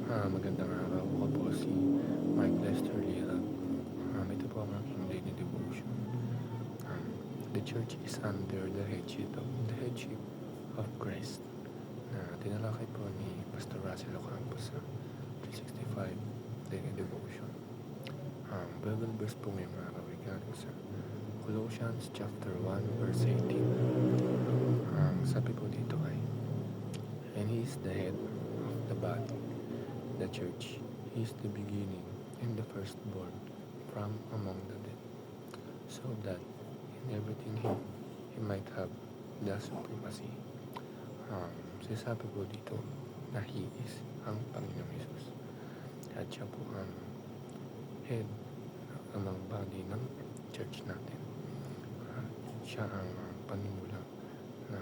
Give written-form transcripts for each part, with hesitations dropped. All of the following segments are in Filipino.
Magandang araw. Ako po si Mark Lester Lira. Ito po ang aking daily devotion. Um, the church is under the headship of Christ na tinalakay po ni Pastor Russell Ocampo sa 365 daily devotion. Bible verse po ngayong araw ay galing sa Colossians chapter 1 verse 18. Sabi po dito ay, and He is the head of the body, the church. He is the beginning and the firstborn from among the dead, so that in everything he might have the supremacy. Sinasabi po dito na He is ang Panginoong Hesus at siya po ang head ng body ng church natin. Siya ang panimula na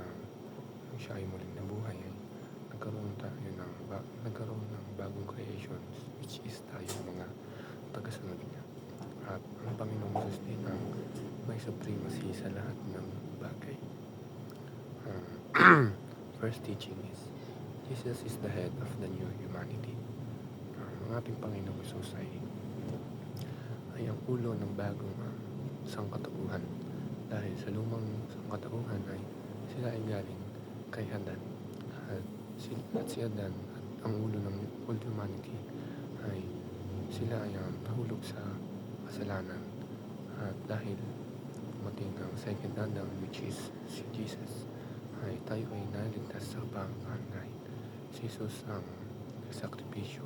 siya ay muling nabuhay ay nagkaroon ng bagong creations, which is tayo mga tagasunod niya. At ang Panginoong Hesus din ang may supremacy sa lahat ng bagay. First teaching is, Jesus is the head of the new humanity. Ang ating Panginoong Hesus ay ang ulo ng bagong sangkatauhan. Dahil sa lumang sangkatauhan ay sila ay galing kay Adan. At si Adan at ang ulo ng old humanity ay sila ay nahulog sa kasalanan. At dahil dumating ang second Adam, which is si Jesus, ay tayo ay naligtas sa kabangkahan dahil si Jesus ang nagsakripisyo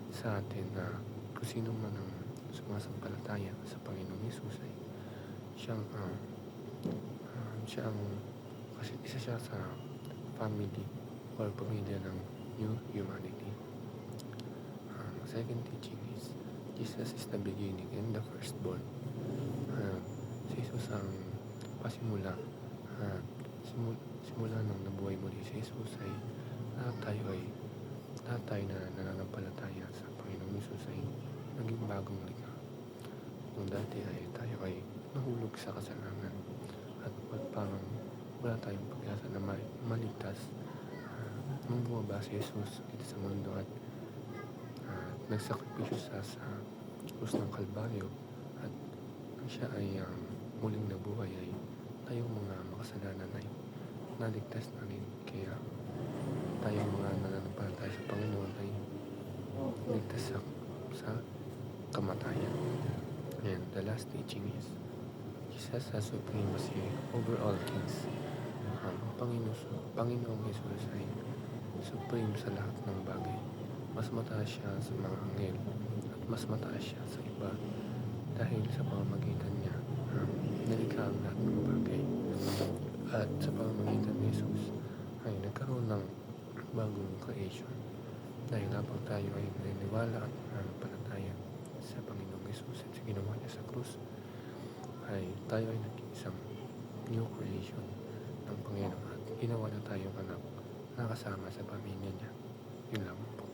sa atin na kung sino man ang sumasampalataya sa Panginoong Hesus ay isa siya sa family or pamilya ng new humanity. Second teaching is, Jesus is the beginning and the firstborn. Si Jesus ang pasimula. Simula nang nabuhay muli si Jesus ay lahat tayo na nananampalataya sa Panginoong Hesus ay naging bagong likha. Kung dati ay tayo ay nahulog sa kasalanan at parang wala tayong pag-asa na maligtas, nung bumaba si Jesus dito sa mundo at nagsakripisyo siya sa krus ng Kalbaryo at siya ay muling nabuhay ay tayong mga makasalanan ay naligtas na rin. Kaya tayong mga nananampalataya sa Panginoon ay ligtas sa kamatayan. And the last teaching is, Jesus has supremacy over all things. Ang Panginoong Hesus ay supreme sa lahat ng bagay. Mas mataas siya sa mga anghel at mas mataas siya sa iba dahil sa pamamagitan niya nalikha ang lahat ng bagay. At sa pamamagitan ni Jesus ay nagkaroon ng bagong creation dahil habang tayo ay naniniwala at nananampalataya sa Panginoong Hesus at sa ginawa niya sa krus, ay tayo ay naging isang new creation ng Panginoon at ginawa na tayong anak na kasama sa pamilya niya. Yun lang po.